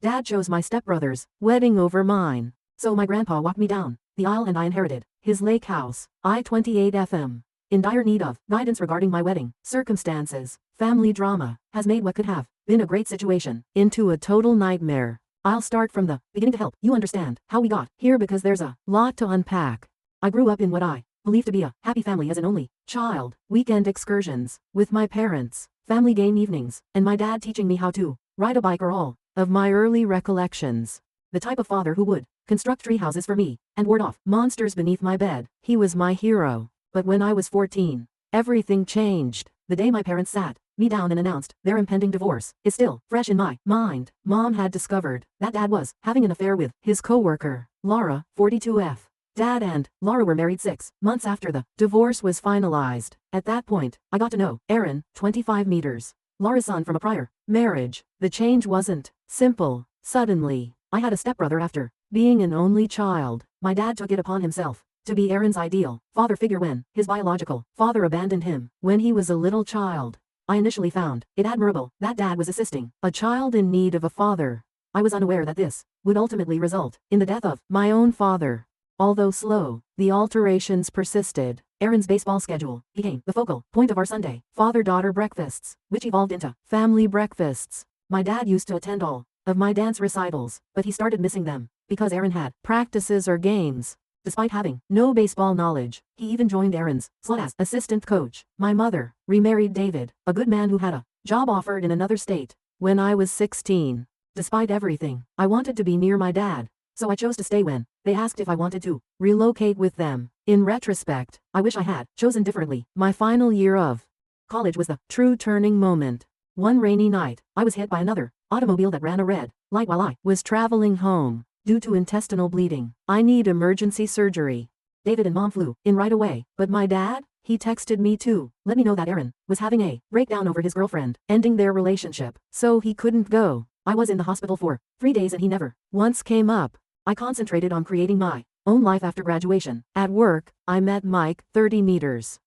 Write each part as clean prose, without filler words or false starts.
Dad chose my stepbrother's wedding over mine. So my grandpa walked me down the aisle and I inherited his lake house, I-28 FM. In dire need of guidance regarding my wedding, circumstances, family drama, has made what could have been a great situation into a total nightmare. I'll start from the beginning to help you understand how we got here because there's a lot to unpack. I grew up in what I believe to be a happy family as an only child, weekend excursions with my parents, family game evenings, and my dad teaching me how to ride a bike are all of my early recollections. The type of father who would construct tree houses for me and ward off monsters beneath my bed. He was my hero. But when I was 14, everything changed. The day my parents sat me down and announced their impending divorce is still fresh in my mind. Mom had discovered that Dad was having an affair with his coworker, Laura, 42F. Dad and Laura were married 6 months after the divorce was finalized. At that point, I got to know Aaron, 25 meters, Laura's son from a prior marriage. The change wasn't simple. Suddenly, I had a stepbrother after being an only child. My dad took it upon himself to be Aaron's ideal father figure when his biological father abandoned him when he was a little child. I initially found it admirable that Dad was assisting a child in need of a father. I was unaware that this would ultimately result in the death of my own father. Although slow, the alterations persisted. Aaron's baseball schedule became the focal point of our Sunday father-daughter breakfasts, which evolved into family breakfasts. My dad used to attend all of my dance recitals, but he started missing them because Aaron had practices or games. Despite having no baseball knowledge, he even joined Aaron's slot as assistant coach. My mother remarried David, a good man who had a job offered in another state. When I was 16, despite everything, I wanted to be near my dad, so I chose to stay when they asked if I wanted to relocate with them. In retrospect, I wish I had chosen differently. My final year of college was the true turning moment. One rainy night, I was hit by another automobile that ran a red light while I was traveling home. Due to intestinal bleeding, I need emergency surgery. David and Mom flew in right away, but my dad, he texted me to let me know that Aaron was having a breakdown over his girlfriend, ending their relationship, so he couldn't go. I was in the hospital for 3 days and he never once came up. I concentrated on creating my own life after graduation. At work, I met Mike, 30 meters,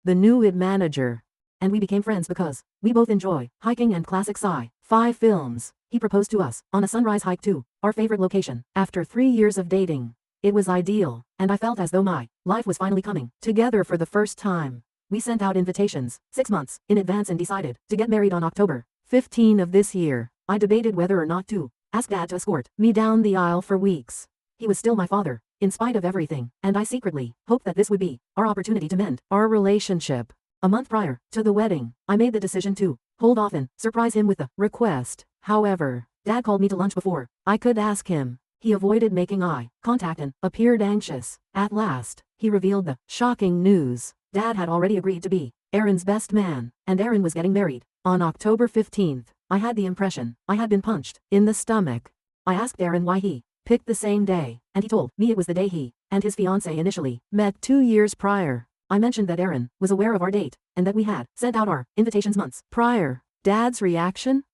the new IT manager, and we became friends because we both enjoy hiking and classic sci-fi films. He proposed to us on a sunrise hike to our favorite location. After 3 years of dating, it was ideal, and I felt as though my life was finally coming together for the first time. We sent out invitations 6 months in advance and decided to get married on October 15 of this year. I debated whether or not to ask Dad to escort me down the aisle for weeks. He was still my father, in spite of everything, and I secretly hoped that this would be our opportunity to mend our relationship. A month prior to the wedding, I made the decision to hold off and surprise him with a request. However, Dad called me to lunch before I could ask him. He avoided making eye contact and appeared anxious. At last, he revealed the shocking news. Dad had already agreed to be Aaron's best man, and Aaron was getting married. On October 15th, I had the impression I had been punched in the stomach. I asked Aaron why he picked the same day, and he told me it was the day he and his fiancée initially met 2 years prior. I mentioned that Aaron was aware of our date, and that we had sent out our invitations months prior. Dad's reaction?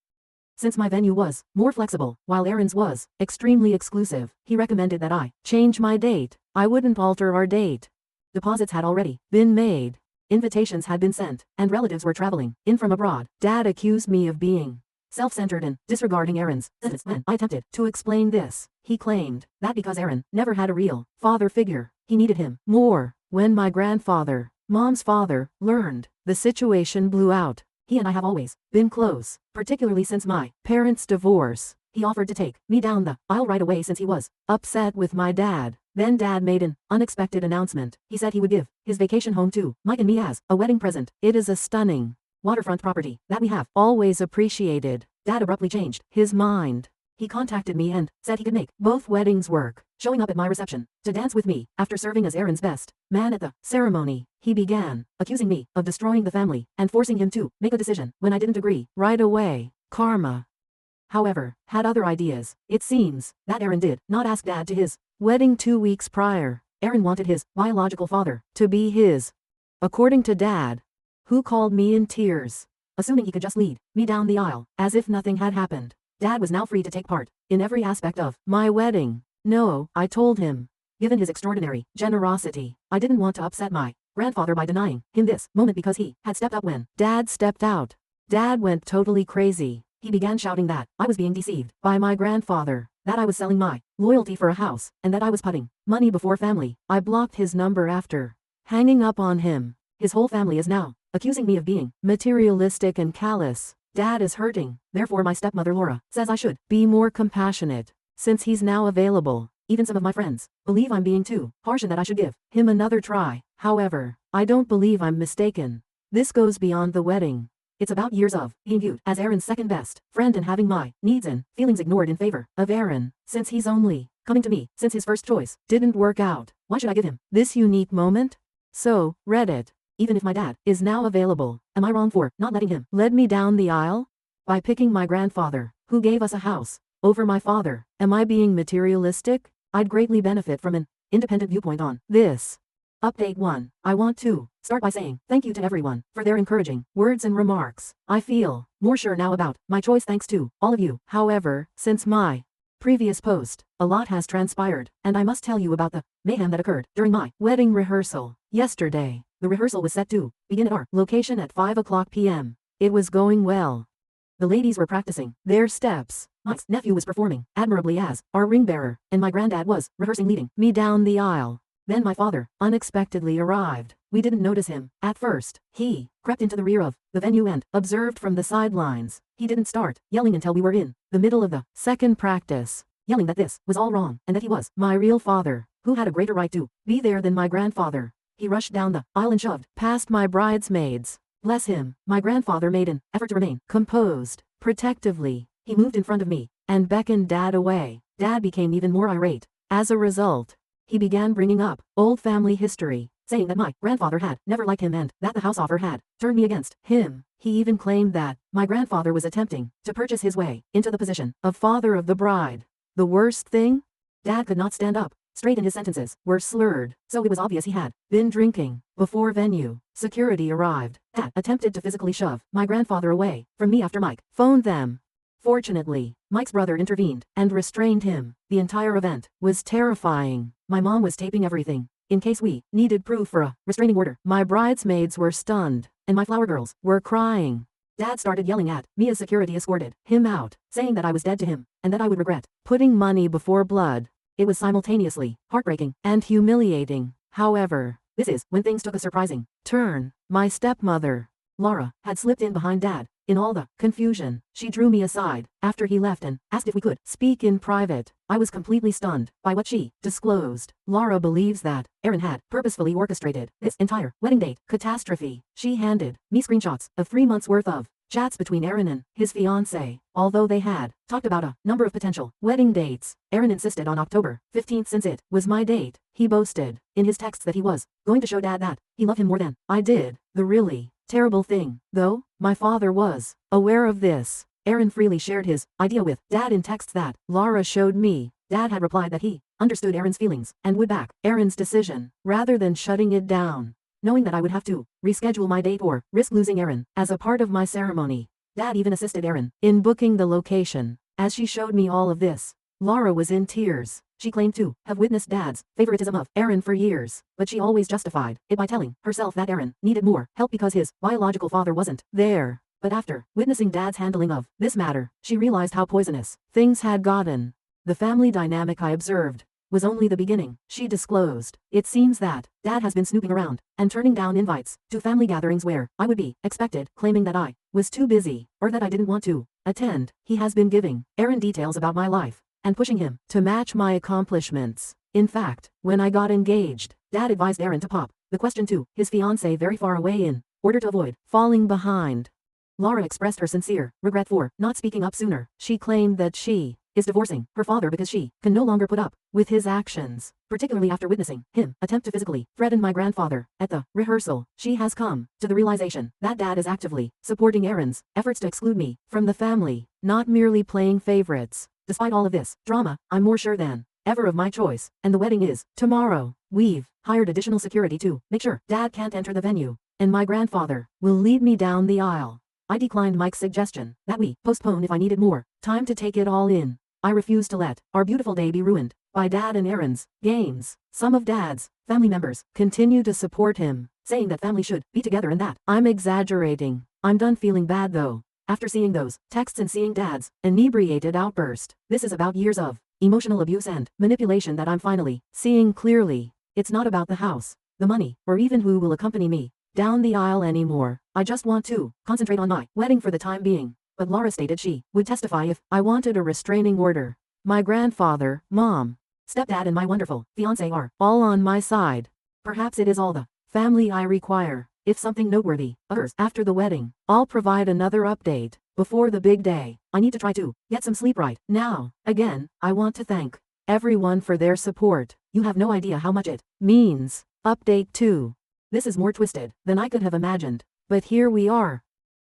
Since my venue was more flexible, while Aaron's was extremely exclusive, he recommended that I change my date. I wouldn't alter our date. Deposits had already been made. Invitations had been sent, and relatives were traveling in from abroad. Dad accused me of being self-centered and disregarding Aaron's sentiments. When I attempted to explain this, he claimed that because Aaron never had a real father figure, he needed him more. When my grandfather, Mom's father, learned the situation blew out. He and I have always been close, particularly since my parents' divorce. He offered to take me down the aisle right away since he was upset with my dad. Then Dad made an unexpected announcement. He said he would give his vacation home to Mike and me as a wedding present. It is a stunning waterfront property that we have always appreciated. Dad abruptly changed his mind. He contacted me and said he could make both weddings work, showing up at my reception to dance with me. After serving as Aaron's best man at the ceremony, he began accusing me of destroying the family and forcing him to make a decision when I didn't agree right away. Karma, however, had other ideas. It seems that Aaron did not ask Dad to his wedding 2 weeks prior. Aaron wanted his biological father to be his, according to Dad, who called me in tears, assuming he could just lead me down the aisle as if nothing had happened. Dad was now free to take part in every aspect of my wedding. No, I told him. Given his extraordinary generosity, I didn't want to upset my grandfather by denying him this moment because he had stepped up when Dad stepped out. Dad went totally crazy. he began shouting that I was being deceived by my grandfather, that I was selling my loyalty for a house, and that I was putting money before family. I blocked his number after hanging up on him. His whole family is now accusing me of being materialistic and callous. Dad is hurting. Therefore my stepmother Laura says I should be more compassionate, since he's now available. Even some of my friends believe I'm being too harsh and that I should give him another try. However, I don't believe I'm mistaken. This goes beyond the wedding. It's about years of being viewed as Aaron's second best friend and having my needs and feelings ignored in favor of Aaron, since he's only coming to me since his first choice didn't work out. Why should I give him this unique moment? So, Reddit, even if my dad is now available, am I wrong for not letting him lead me down the aisle? By picking my grandfather, who gave us a house, over my father, am I being materialistic? I'd greatly benefit from an independent viewpoint on this. Update 1. I want to start by saying thank you to everyone for their encouraging words and remarks. I feel more sure now about my choice thanks to all of you. However, since my previous post, a lot has transpired, and I must tell you about the mayhem that occurred during my wedding rehearsal. Yesterday, the rehearsal was set to begin at our location at 5:00 p.m. It was going well. The ladies were practicing their steps. Mike's nephew was performing admirably as our ring bearer, and my granddad was rehearsing leading me down the aisle. Then my father unexpectedly arrived. We didn't notice him at first. He crept into the rear of the venue and observed from the sidelines. He didn't start yelling until we were in the middle of the second practice, yelling that this was all wrong and that he was my real father, who had a greater right to be there than my grandfather. He rushed down the aisle and shoved past my bridesmaids. Bless him, my grandfather made an effort to remain composed. Protectively, he moved in front of me and beckoned Dad away. Dad became even more irate. As a result, he began bringing up old family history, saying that my grandfather had never liked him and that the house offer had turned me against him. He even claimed that my grandfather was attempting to purchase his way into the position of father of the bride. The worst thing? Dad could not stand up straight and his sentences were slurred, so it was obvious he had been drinking. Before venue security arrived, Dad attempted to physically shove my grandfather away from me after Mike phoned them. Fortunately, Mike's brother intervened and restrained him. The entire event was terrifying. My mom was taping everything in case we needed proof for a restraining order. My bridesmaids were stunned, and my flower girls were crying. Dad started yelling at me as security escorted him out, saying that I was dead to him, and that I would regret putting money before blood. It was simultaneously heartbreaking and humiliating. However, this is when things took a surprising turn. My stepmother, Laura, had slipped in behind Dad. In all the confusion, she drew me aside after he left and asked if we could speak in private. I was completely stunned by what she disclosed. Laura believes that Aaron had purposefully orchestrated this entire wedding date catastrophe. She handed me screenshots of 3 months' worth of chats between Aaron and his fiancée. Although they had talked about a number of potential wedding dates, Aaron insisted on October 15th since it was my date. He boasted in his texts that he was going to show Dad that he loved him more than I did. The really terrible thing, though, my father was aware of this. Aaron freely shared his idea with Dad in texts that Laura showed me. Dad had replied that he understood Aaron's feelings and would back Aaron's decision rather than shutting it down. Knowing that I would have to reschedule my date or risk losing Aaron as a part of my ceremony, Dad even assisted Aaron in booking the location. As she showed me all of this, Laura was in tears. She claimed to have witnessed Dad's favoritism of Aaron for years, but she always justified it by telling herself that Aaron needed more help because his biological father wasn't there. But after witnessing Dad's handling of this matter, she realized how poisonous things had gotten. The family dynamic I observed was only the beginning. She disclosed, it seems that Dad has been snooping around and turning down invites to family gatherings where I would be expected, claiming that I was too busy or that I didn't want to attend. He has been giving Aaron details about my life and pushing him to match my accomplishments. In fact, when I got engaged, Dad advised Aaron to pop the question to his fiancée very far away in order to avoid falling behind. Laura expressed her sincere regret for not speaking up sooner. She claimed that she is divorcing her father because she can no longer put up with his actions, particularly after witnessing him attempt to physically threaten my grandfather. At the rehearsal, she has come to the realization that Dad is actively supporting Aaron's efforts to exclude me from the family, not merely playing favorites. Despite all of this drama, I'm more sure than ever of my choice, and the wedding is tomorrow. We've hired additional security to make sure Dad can't enter the venue, and my grandfather will lead me down the aisle. I declined Mike's suggestion that we postpone if I needed more time to take it all in. I refused to let our beautiful day be ruined by Dad and Aaron's games. Some of Dad's family members continue to support him, saying that family should be together and that I'm exaggerating. I'm done feeling bad though. After seeing those texts and seeing Dad's inebriated outburst, this is about years of emotional abuse and manipulation that I'm finally seeing clearly. It's not about the house, the money, or even who will accompany me down the aisle anymore. I just want to concentrate on my wedding for the time being. But Laura stated she would testify if I wanted a restraining order. My grandfather, mom, stepdad and my wonderful fiancé are all on my side. Perhaps it is all the family I require. If something noteworthy occurs after the wedding, I'll provide another update before the big day. I need to try to get some sleep right now. Again, I want to thank everyone for their support. You have no idea how much it means. Update 2. This is more twisted than I could have imagined, but here we are.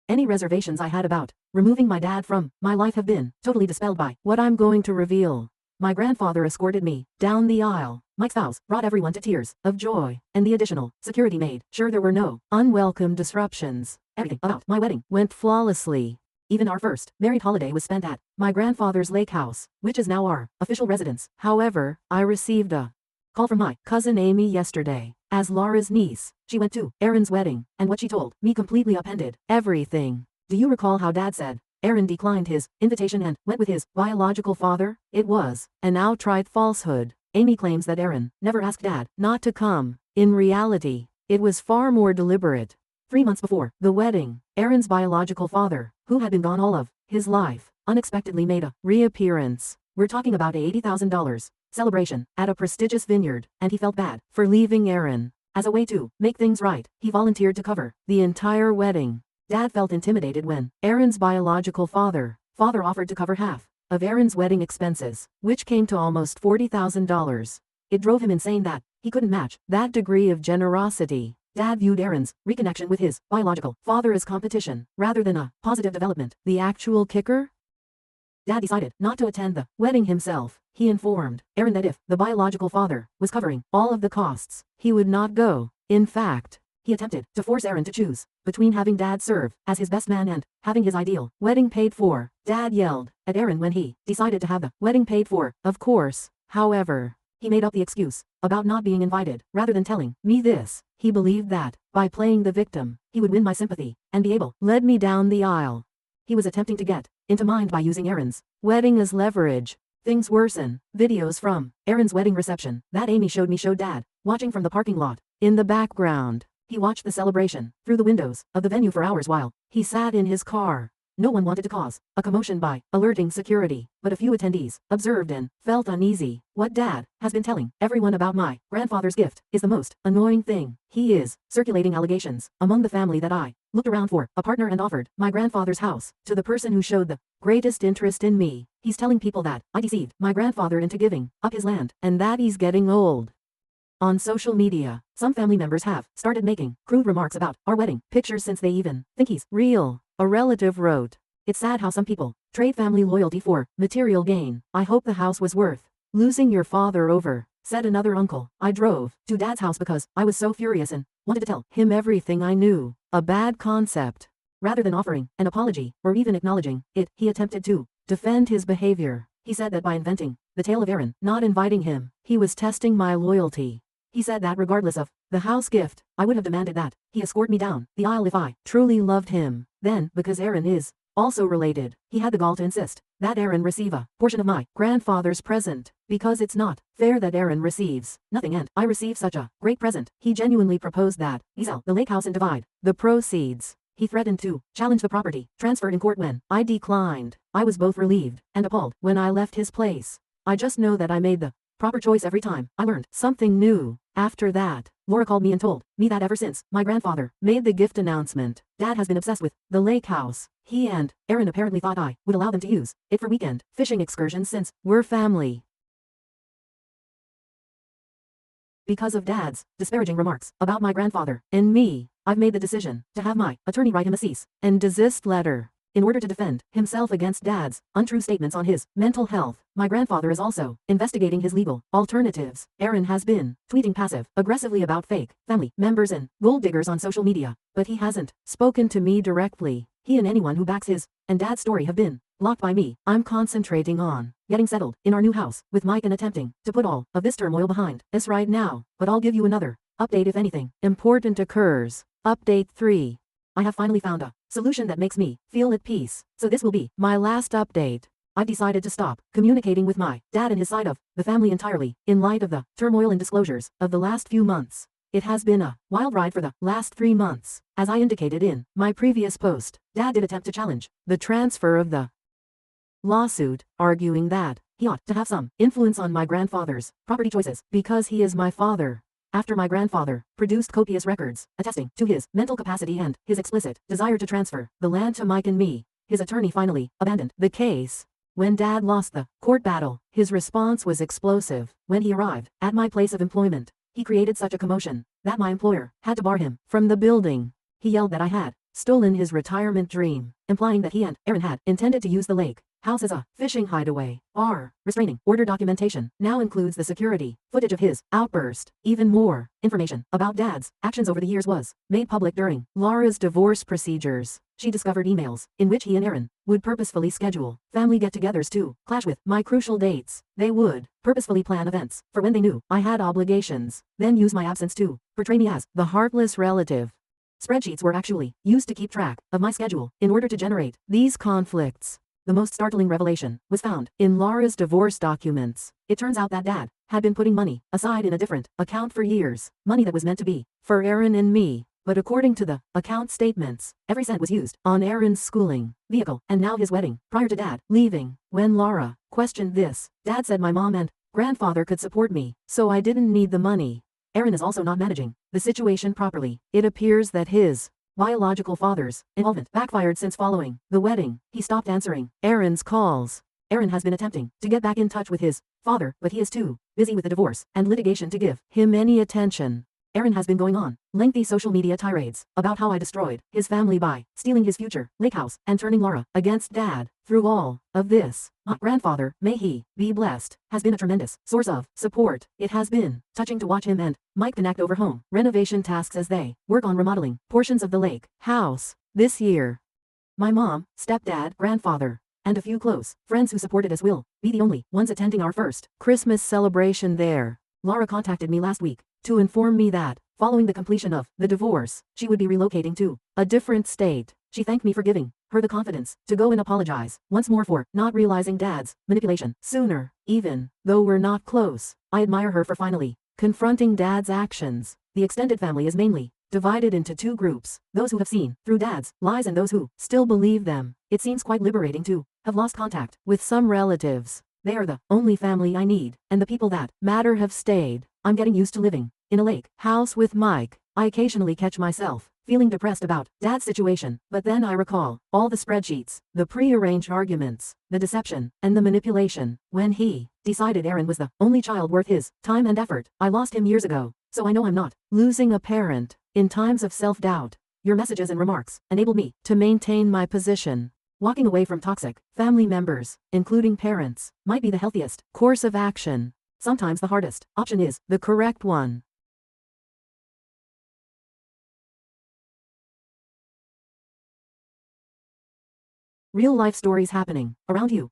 Any reservations I had about removing my dad from my life have been totally dispelled by what I'm going to reveal. My grandfather escorted me down the aisle. Mike's vows brought everyone to tears of joy, and the additional security made sure there were no unwelcome disruptions. Everything about my wedding went flawlessly. Even our first married holiday was spent at my grandfather's lake house, which is now our official residence. However, I received a call from my cousin Amy yesterday. As Laura's niece, she went to Aaron's wedding, and what she told me completely upended everything. Do you recall how Dad said Aaron declined his invitation and went with his biological father? It was an outright falsehood. Amy claims that Aaron never asked Dad not to come. In reality, it was far more deliberate. 3 months before the wedding, Aaron's biological father, who had been gone all of his life, unexpectedly made a reappearance. We're talking about a $80,000 celebration at a prestigious vineyard, and he felt bad for leaving Aaron. As a way to make things right, he volunteered to cover the entire wedding. Dad felt intimidated when Aaron's biological father offered to cover half of Aaron's wedding expenses, which came to almost $40,000. It drove him insane that he couldn't match that degree of generosity. Dad viewed Aaron's reconnection with his biological father as competition, rather than a positive development. The actual kicker? Dad decided not to attend the wedding himself. He informed Aaron that if the biological father was covering all of the costs, he would not go. In fact, he attempted to force Aaron to choose between having Dad serve as his best man and having his ideal wedding paid for. Dad yelled at Aaron when he decided to have the wedding paid for, of course. However, he made up the excuse about not being invited. Rather than telling me this, he believed that by playing the victim, he would win my sympathy and be able to lead me down the aisle. He was attempting to get into mind by using Aaron's wedding as leverage. Things worsen. Videos from Aaron's wedding reception that Amy showed me showed Dad watching from the parking lot. In the background, he watched the celebration through the windows of the venue for hours while he sat in his car. No one wanted to cause a commotion by alerting security, but a few attendees observed and felt uneasy. What Dad has been telling everyone about my grandfather's gift is the most annoying thing. He is circulating allegations among the family that I looked around for a partner and offered my grandfather's house to the person who showed the greatest interest in me. He's telling people that I deceived my grandfather into giving up his land and that he's getting old. On social media, some family members have started making crude remarks about our wedding pictures since they even think he's real. A relative wrote, "It's sad how some people trade family loyalty for material gain. I hope the house was worth losing your father over," said another uncle. "I drove to Dad's house because I was so furious and wanted to tell him everything I knew. A bad concept." Rather than offering an apology or even acknowledging it, he attempted to defend his behavior. He said that by inventing the tale of Aaron not inviting him, he was testing my loyalty. He said that regardless of the house gift, I would have demanded that he escort me down the aisle if I truly loved him. Then, because Aaron is also related, he had the gall to insist that Aaron receive a portion of my grandfather's present, because it's not fair that Aaron receives nothing and I receive such a great present. He genuinely proposed that he sell the lake house and divide the proceeds. He threatened to challenge the property transfer in court when I declined. I was both relieved and appalled when I left his place. I just know that I made the proper choice every time I learned something new. After that, Laura called me and told me that ever since my grandfather made the gift announcement, Dad has been obsessed with the lake house. He and Aaron apparently thought I would allow them to use it for weekend fishing excursions since we're family. Because of Dad's disparaging remarks about my grandfather and me, I've made the decision to have my attorney write him a cease and desist letter. In order to defend himself against Dad's untrue statements on his mental health, my grandfather is also investigating his legal alternatives. Aaron has been tweeting passive-aggressively about fake family members and gold diggers on social media, but he hasn't spoken to me directly. He and anyone who backs his and Dad's story have been blocked by me. I'm concentrating on getting settled in our new house with Mike and attempting to put all of this turmoil behind us right now, but I'll give you another update if anything important occurs. Update 3. I have finally found a solution that makes me feel at peace. So this will be my last update. I've decided to stop communicating with my dad and his side of the family entirely, in light of the turmoil and disclosures of the last few months. It has been a wild ride for the last 3 months. As I indicated in my previous post, Dad did attempt to challenge the transfer of the lawsuit, arguing that he ought to have some influence on my grandfather's property choices because he is my father. After my grandfather produced copious records attesting to his mental capacity and his explicit desire to transfer the land to Mike and me, his attorney finally abandoned the case. When Dad lost the court battle, his response was explosive. When he arrived at my place of employment, he created such a commotion that my employer had to bar him from the building. He yelled that I had stolen his retirement dream, implying that he and Aaron had intended to use the lake house as a fishing hideaway. Our restraining order documentation now includes the security footage of his outburst. Even more information about Dad's actions over the years was made public during Laura's divorce procedures. She discovered emails in which he and Aaron would purposefully schedule family get-togethers to clash with my crucial dates. They would purposefully plan events for when they knew I had obligations, then use my absence to portray me as the heartless relative. Spreadsheets were actually used to keep track of my schedule in order to generate these conflicts. The most startling revelation was found in Laura's divorce documents. It turns out that Dad had been putting money aside in a different account for years, money that was meant to be for Aaron and me. But according to the account statements, every cent was used on Aaron's schooling, vehicle, and now his wedding, prior to Dad leaving. When Laura questioned this, Dad said my mom and grandfather could support me, so I didn't need the money. Aaron is also not managing the situation properly. It appears that his biological father's involvement backfired since following the wedding. He stopped answering Aaron's calls. Aaron has been attempting to get back in touch with his father, but he is too busy with the divorce and litigation to give him any attention. Aaron has been going on lengthy social media tirades about how I destroyed his family by stealing his future lake house and turning Laura against Dad. Through all of this, my grandfather, may he be blessed, has been a tremendous source of support. It has been touching to watch him and Mike connect over home renovation tasks as they work on remodeling portions of the lake house this year. My mom, stepdad, grandfather, and a few close friends who supported us will be the only ones attending our first Christmas celebration there. Laura contacted me last week to inform me that, following the completion of the divorce, she would be relocating to a different state. She thanked me for giving her the confidence to go and apologize once more for not realizing Dad's manipulation sooner. Even though we're not close, I admire her for finally confronting Dad's actions. The extended family is mainly divided into 2 groups, those who have seen through Dad's lies and those who still believe them. It seems quite liberating to have lost contact with some relatives. They are the only family I need, and the people that matter have stayed. I'm getting used to living in a lake house with Mike. I occasionally catch myself feeling depressed about Dad's situation, but then I recall all the spreadsheets, the prearranged arguments, the deception, and the manipulation. When he decided Aaron was the only child worth his time and effort, I lost him years ago, so I know I'm not losing a parent. In times of self-doubt, your messages and remarks enabled me to maintain my position. Walking away from toxic family members, including parents, might be the healthiest course of action. Sometimes the hardest option is the correct one. Real life stories happening around you.